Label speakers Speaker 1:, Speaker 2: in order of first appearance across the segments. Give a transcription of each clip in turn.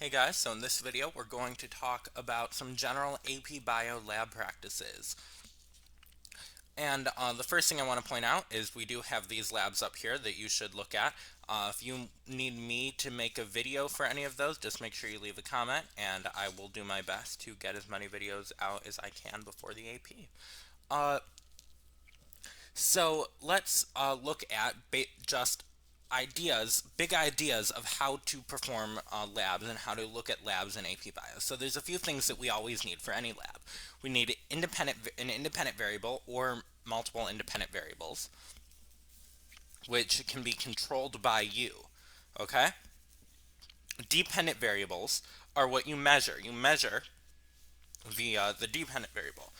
Speaker 1: Hey guys, so in this video we're going to talk about some general AP Bio lab practices. And the first thing I want to point out is we do have these labs up here that you should look at. If you need me to make a video for any of those, just make sure you leave a comment and I will do my best to get as many videos out as I can before the AP. Uh, so let's look at just big ideas of how to perform labs and how to look at labs in AP Bio. So there's a few things that we always need for any lab. We need an independent variable or multiple independent variables, which can be controlled by you. Okay? Dependent variables are what you measure. You measure the dependent variable.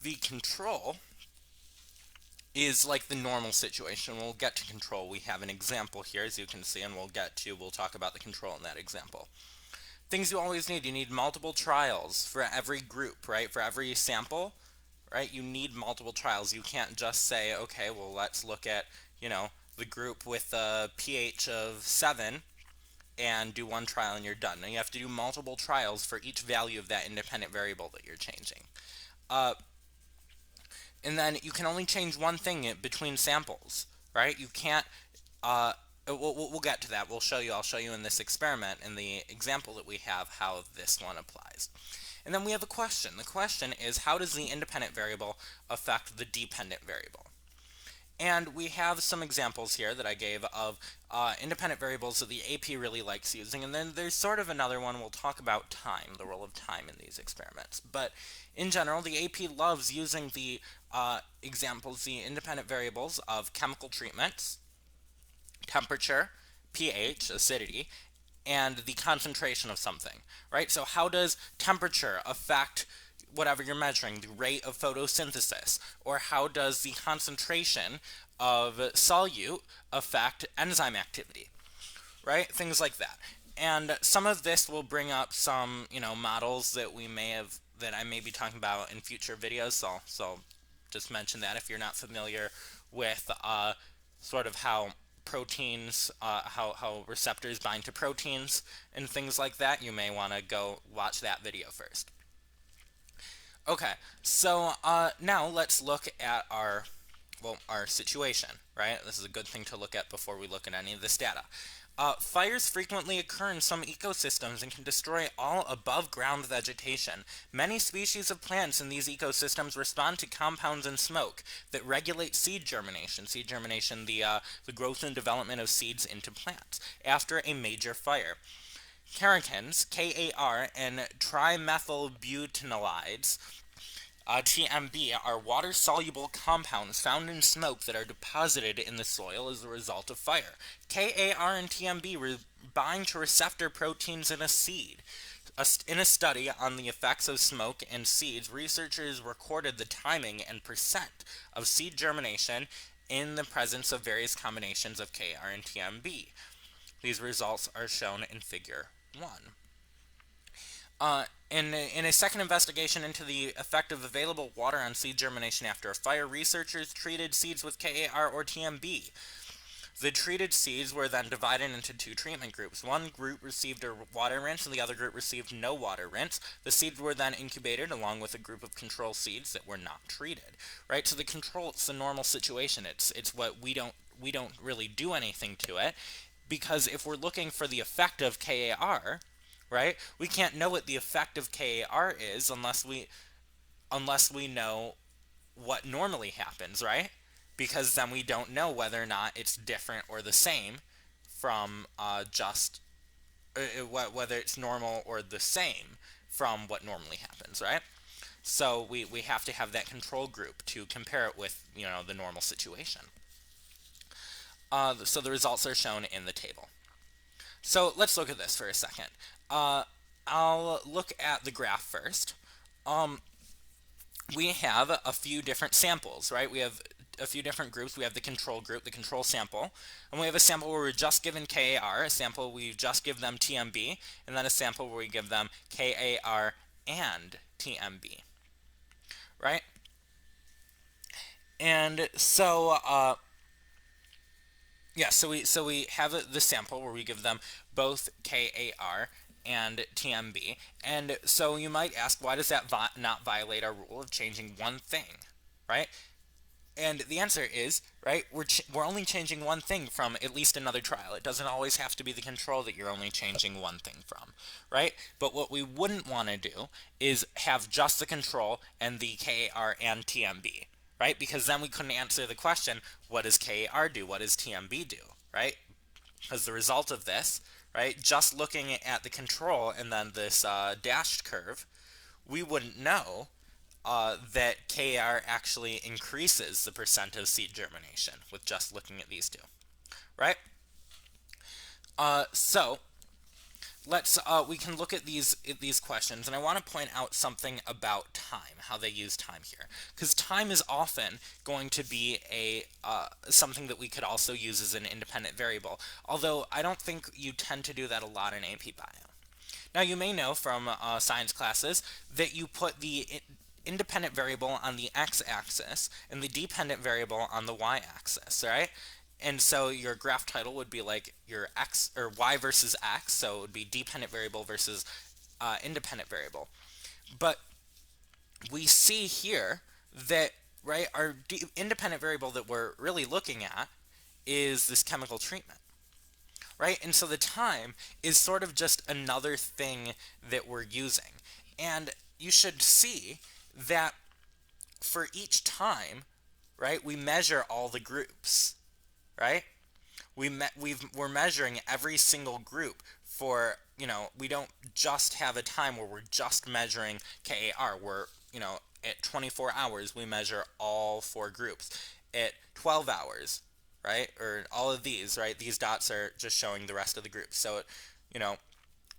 Speaker 1: The control is like the normal situation. We'll get to control. We have an example here, as you can see, and we'll talk about the control in that example. Things you always need. You need multiple trials for every group, right? For every sample, right? You need multiple trials. You can't just say, okay, well, let's look at, the group with a pH of 7 and do one trial and you're done. And you have to do multiple trials for each value of that independent variable that you're changing. And then you can only change one thing between samples, right? You can't. We'll get to that. I'll show you in this experiment, in the example that we have, how this one applies. And then we have a question. The question is, how does the independent variable affect the dependent variable? And we have some examples here that I gave of independent variables that the AP really likes using. And then there's sort of another one. We'll talk about time, the role of time in these experiments. But in general, the AP loves using the examples, the independent variables of chemical treatments, temperature, pH, acidity, and the concentration of something, right? So how does temperature affect whatever you're measuring, the rate of photosynthesis, or how does the concentration of solute affect enzyme activity, right? Things like that. And some of this will bring up some, models that that I may be talking about in future videos. So just mention that if you're not familiar with sort of how proteins, how receptors bind to proteins and things like that, you may want to go watch that video first. Okay, so now let's look at our situation, right? This is a good thing to look at before we look at any of this data. Fires frequently occur in some ecosystems and can destroy all above-ground vegetation. Many species of plants in these ecosystems respond to compounds in smoke that regulate seed germination. Seed germination, the growth and development of seeds into plants after a major fire. Carcinogens, KAR, and trimethylbutanolides, TMB, are water-soluble compounds found in smoke that are deposited in the soil as a result of fire. KAR and TMB bind to receptor proteins in a seed. In a study on the effects of smoke and seeds, researchers recorded the timing and percent of seed germination in the presence of various combinations of KAR and TMB. These results are shown in Figure 1. In a second investigation into the effect of available water on seed germination after a fire, researchers treated seeds with KAR or TMB. The treated seeds were then divided into two treatment groups. One group received a water rinse and the other group received no water rinse. The seeds were then incubated along with a group of control seeds that were not treated. Right? So the control, it's the normal situation. It's what we don't really do anything to it, because if we're looking for the effect of KAR, right, we can't know what the effect of KAR is unless we know what normally happens, right? Because then we don't know whether or not it's different or the same from whether it's normal or the same from what normally happens, right? So we have to have that control group to compare it with, the normal situation. So the results are shown in the table. So let's look at this for a second. I'll look at the graph first. We have a few different samples, right? We have a few different groups. We have the control group, the control sample, and we have a sample where we're just given KAR, a sample we just give them TMB, and then a sample where we give them KAR and TMB, right? And so, so we have the sample where we give them both KAR and TMB. And so you might ask, why does that not violate our rule of changing one thing, right? And the answer is, right, we're only changing one thing from at least another trial. It doesn't always have to be the control that you're only changing one thing from, right? But what we wouldn't want to do is have just the control and the KAR and TMB, right? Because then we couldn't answer the question, what does KAR do? What does TMB do, right? As the result of this, right, just looking at the control and then this dashed curve, we wouldn't know that KR actually increases the percent of seed germination with just looking at these two, right? So we can look at these questions, and I want to point out something about time, how they use time here, because time is often going to be a something that we could also use as an independent variable, although I don't think you tend to do that a lot in AP Bio. Now, you may know from science classes that you put the independent variable on the x-axis and the dependent variable on the y-axis, right? And so your graph title would be like your x or y versus x, so it would be dependent variable versus independent variable. But we see here that, right, our independent variable that we're really looking at is this chemical treatment, right? And so the time is sort of just another thing that we're using. And you should see that for each time, right, we measure all the groups, right? We're measuring every single group for, we don't just have a time where we're just measuring KAR. We're, at 24 hours, we measure all 4 groups. At 12 hours, right, or all of these, right, these dots are just showing the rest of the groups. So,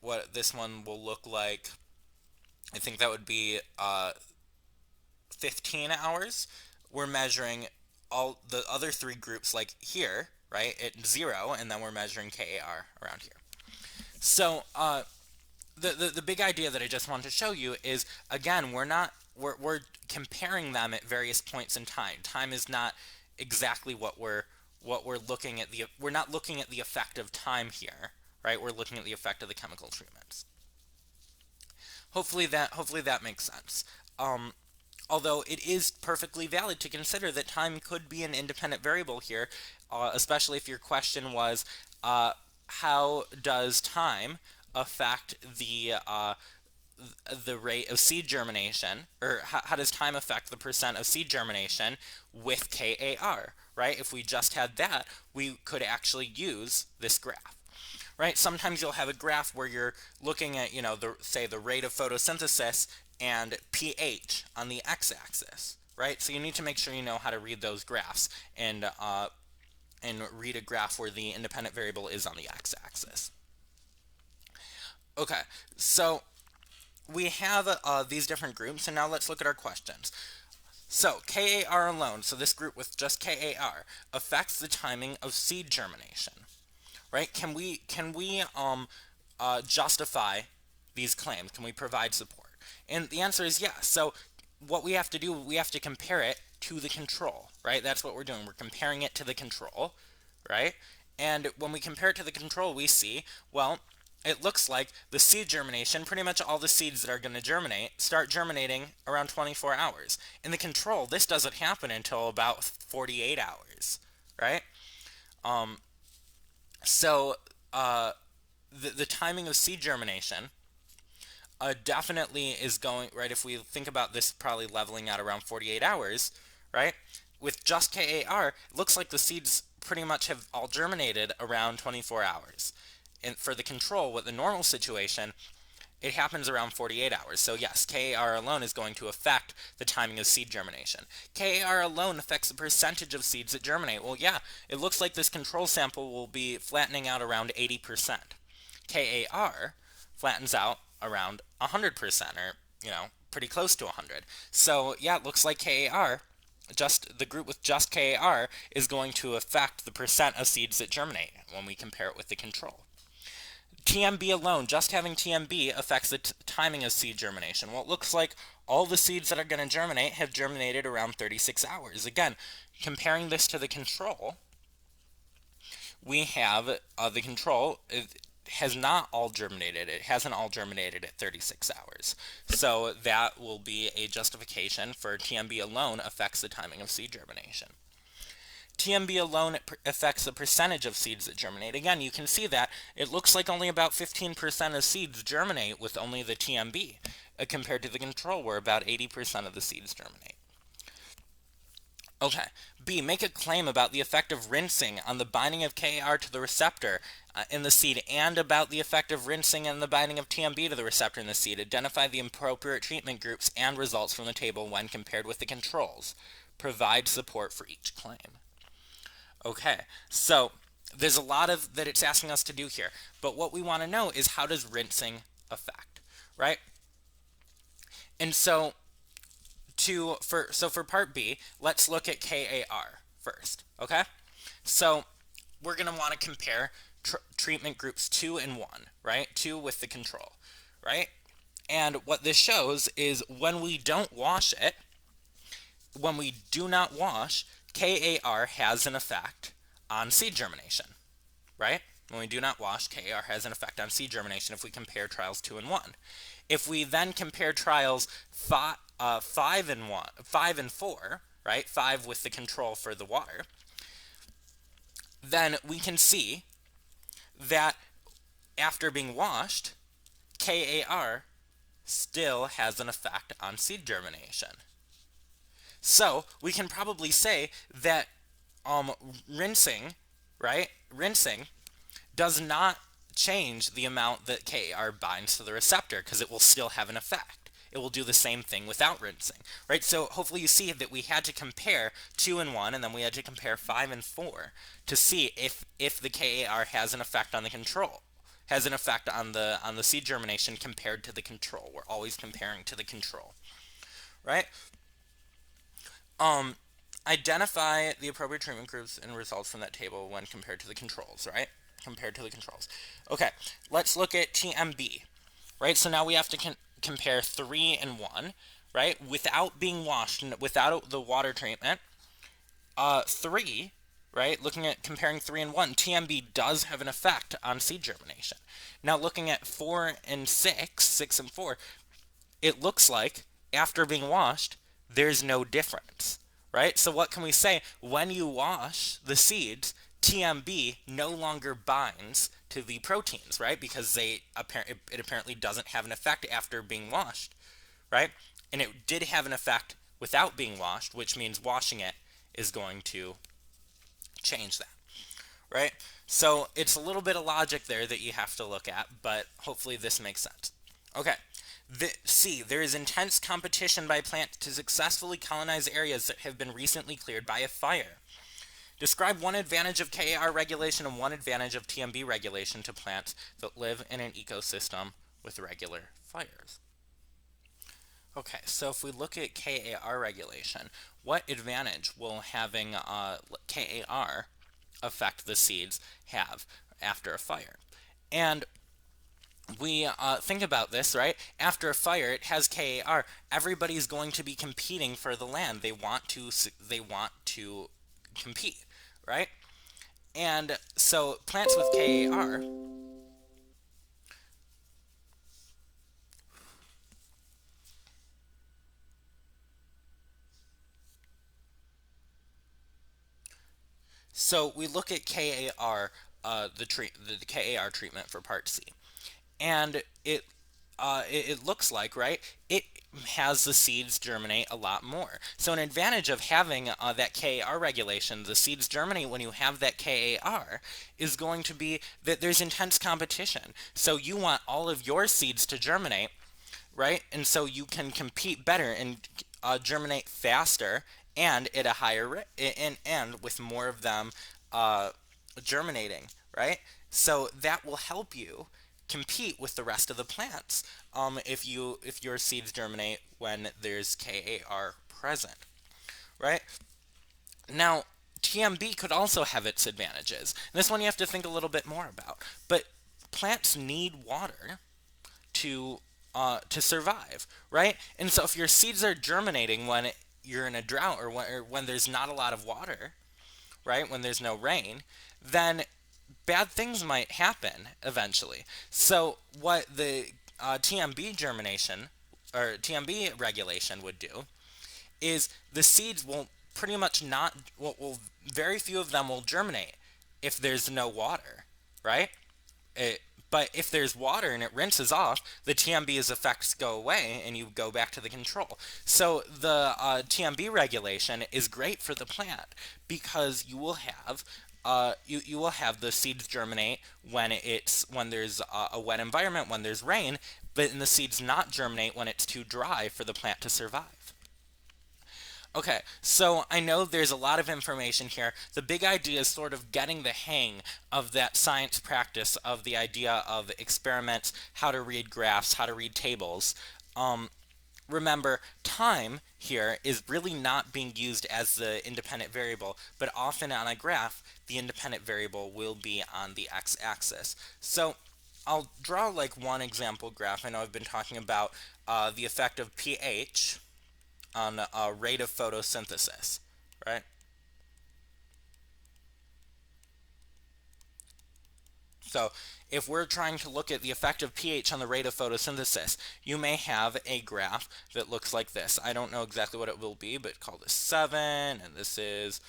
Speaker 1: what this one will look like, I think that would be 15 hours. We're measuring all the other 3 groups, like here, right, at 0, and then we're measuring KAR around here. So the big idea that I just wanted to show you is, again, we're comparing them at various points in time. Time is not exactly what we're looking at. We're not looking at the effect of time here, right? We're looking at the effect of the chemical treatments. Hopefully that makes sense. Although it is perfectly valid to consider that time could be an independent variable here, especially if your question was, how does time affect the rate of seed germination, or how does time affect the percent of seed germination with KAR, right? If we just had that, we could actually use this graph. Right? Sometimes you'll have a graph where you're looking at, say the rate of photosynthesis and pH on the x-axis, right? So you need to make sure you know how to read those graphs and read a graph where the independent variable is on the x-axis. Okay, so we have these different groups, and now let's look at our questions. So KAR alone, so this group with just KAR, affects the timing of seed germination. Right? Can we justify these claims? Can we provide support? And the answer is yes. So what we have to do, we have to compare it to the control, right? That's what we're doing. We're comparing it to the control, right? And when we compare it to the control, we see, well, it looks like the seed germination, pretty much all the seeds that are going to germinate, start germinating around 24 hours. In the control, this doesn't happen until about 48 hours, right? So the timing of seed germination definitely is going, right, if we think about this probably leveling out around 48 hours, right, with just KAR, it looks like the seeds pretty much have all germinated around 24 hours. And for the control, with the normal situation, it happens around 48 hours. So yes, KAR alone is going to affect the timing of seed germination. KAR alone affects the percentage of seeds that germinate. Well, yeah, it looks like this control sample will be flattening out around 80%. KAR flattens out around 100%, or, pretty close to 100. So yeah, it looks like KAR, just the group with just KAR, is going to affect the percent of seeds that germinate when we compare it with the control. TMB alone, just having TMB, affects the timing of seed germination. Well, it looks like all the seeds that are going to germinate have germinated around 36 hours. Again, comparing this to the control, we have the control, has not all germinated. It hasn't all germinated at 36 hours. So that will be a justification for TMB alone affects the timing of seed germination. TMB alone affects the percentage of seeds that germinate. Again, you can see that it looks like only about 15% of seeds germinate with only the TMB, compared to the control where about 80% of the seeds germinate. Okay. B. Make a claim about the effect of rinsing on the binding of KAR to the receptor in the seed and about the effect of rinsing and the binding of TMB to the receptor in the seed. Identify the appropriate treatment groups and results from the table when compared with the controls. Provide support for each claim. Okay, so there's a lot of that it's asking us to do here, but what we want to know is how does rinsing affect, right? And so for part B, let's look at KAR first, okay? So we're going to want to compare treatment groups 2 and 1, right? 2 with the control, right? And what this shows is when we don't wash it, when we do not wash, KAR has an effect on seed germination, right? When we do not wash, KAR has an effect on seed germination if we compare trials 2 and 1. If we then compare trials 5 and 4, right? 5 with the control for the water, then we can see that after being washed, KAR still has an effect on seed germination. So we can probably say that rinsing, right? Rinsing does not change the amount that KAR binds to the receptor because it will still have an effect. It will do the same thing without rinsing, right? So hopefully you see that we had to compare 2 and 1, and then we had to compare 5 and 4 to see if the KAR has an effect on the control, has an effect on the seed germination compared to the control. We're always comparing to the control, right? Identify the appropriate treatment groups and results from that table when compared to the controls, right? Compared to the controls. Okay, let's look at TMB, right? So now we have to compare 3 and 1, right? Without being washed, without the water treatment. 3, right? Looking at comparing 3 and 1, TMB does have an effect on seed germination. Now looking at 4 and 6 and 4, it looks like after being washed, there's no difference, right? So what can we say? When you wash the seeds, TMB no longer binds to the proteins, right? Because it apparently doesn't have an effect after being washed, right? And it did have an effect without being washed, which means washing it is going to change that, right? So it's a little bit of logic there that you have to look at, but hopefully this makes sense. Okay. C. There is intense competition by plants to successfully colonize areas that have been recently cleared by a fire. Describe one advantage of KAR regulation and one advantage of TMB regulation to plants that live in an ecosystem with regular fires. Okay, so if we look at KAR regulation, what advantage will having KAR affect the seeds have after a fire? And we think about this, right? After a fire, it has KAR. Everybody's going to be competing for the land. They want to compete, right? And so plants with KAR, so we look at KAR, the KAR treatment for Part C, and it looks like, right, it has the seeds germinate a lot more. So an advantage of having that KAR regulation, the seeds germinate when you have that KAR, is going to be that there's intense competition. So you want all of your seeds to germinate, right? And so you can compete better and germinate faster and at a higher rate, and with more of them germinating, right? So that will help you compete with the rest of the plants if your seeds germinate when there's KAR present, right? Now, TMB could also have its advantages. This one you have to think a little bit more about. But plants need water to survive, right? And so if your seeds are germinating when you're in a drought or when there's not a lot of water, right? When there's no rain, then bad things might happen eventually. So what the TMB germination or TMB regulation would do is the seeds will pretty much not, very few of them will germinate if there's no water, right? It, but if there's water and it rinses off, the TMB's effects go away and you go back to the control. So the TMB regulation is great for the plant because you will have you will have the seeds germinate when there's a wet environment, when there's rain, but the seeds not germinate when it's too dry for the plant to survive. Okay, so I know there's a lot of information here. The big idea is sort of getting the hang of that science practice of the idea of experiments, how to read graphs, how to read tables. Remember, time here is really not being used as the independent variable, but often on a graph, the independent variable will be on the x-axis. So I'll draw like one example graph. I know I've been talking about the effect of pH on rate of photosynthesis, right? So if we're trying to look at the effect of pH on the rate of photosynthesis, you may have a graph that looks like this. I don't know exactly what it will be, but call this 7, and this is,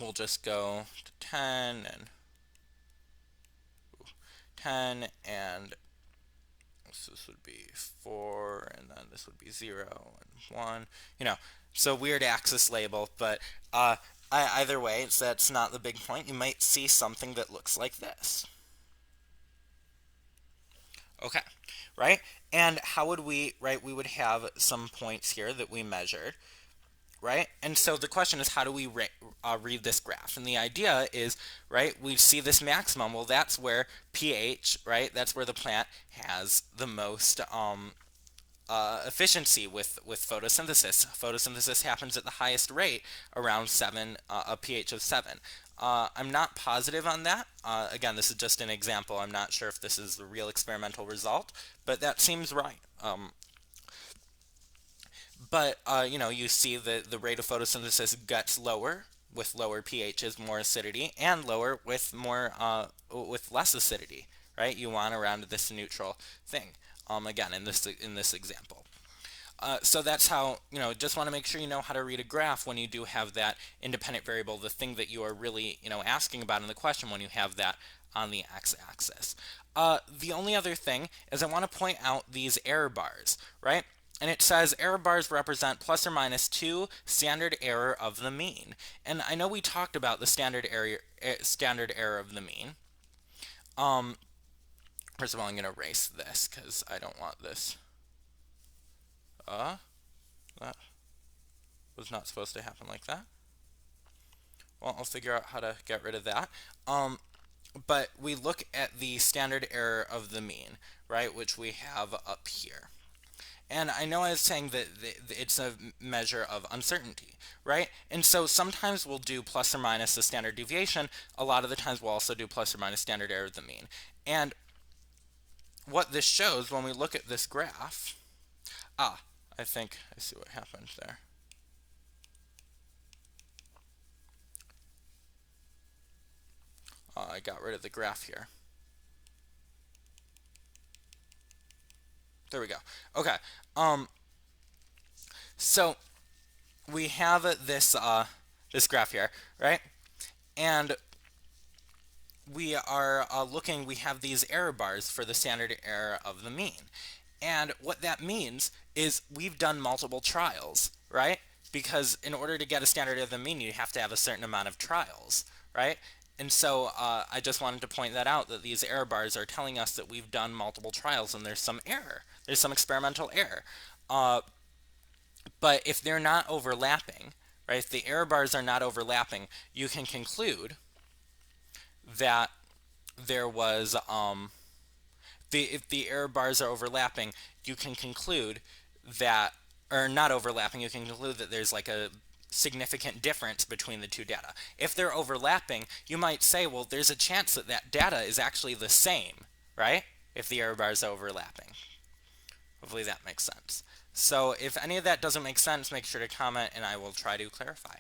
Speaker 1: we'll just go to 10, and 10, and this would be 4, and then this would be 0 and 1. So weird axis label, but either way, that's not the big point. You might see something that looks like this. Okay, right? And how would we, right? We would have some points here that we measured, right? And so the question is, how do we read this graph? And the idea is, right, we see this maximum. Well, that's where pH, right? That's where the plant has the most efficiency with photosynthesis. Photosynthesis happens at the highest rate, around 7, a pH of 7. I'm not positive on that. Again, this is just an example. I'm not sure if this is the real experimental result, but that seems right. But you see the rate of photosynthesis gets lower with lower pHs, more acidity, and lower with with less acidity, right? You want around this neutral thing. Again, in this example. So that's how, just want to make sure you know how to read a graph when you do have that independent variable, the thing that you are really, asking about in the question when you have that on the x-axis. The only other thing is I want to point out these error bars, right? And it says error bars represent plus or minus 2 standard error of the mean. And I know we talked about the standard error of the mean. First of all, I'm going to erase this because I don't want this. That was not supposed to happen like that. Well, I'll figure out how to get rid of that. But we look at the standard error of the mean, right, which we have up here. And I know I was saying that it's a measure of uncertainty, right? And so sometimes we'll do plus or minus the standard deviation. A lot of the times we'll also do plus or minus standard error of the mean. And what this shows when we look at this graph, I think I see what happened there. I got rid of the graph here. There we go. Okay. So we have this this graph here, right? And we are we have these error bars for the standard error of the mean. And what that means is we've done multiple trials, right? Because in order to get a standard of the mean, you have to have a certain amount of trials, right? And so I just wanted to point that out, that these error bars are telling us that we've done multiple trials and there's some error. There's some experimental error. But if they're not overlapping, right, if the error bars are not overlapping, you can conclude that there was, if the error bars are overlapping, you can conclude that, or not overlapping, you can conclude that there's like a significant difference between the two data. If they're overlapping, you might say, well, there's a chance that that data is actually the same, right? If the error bars are overlapping. Hopefully that makes sense. So if any of that doesn't make sense, make sure to comment and I will try to clarify.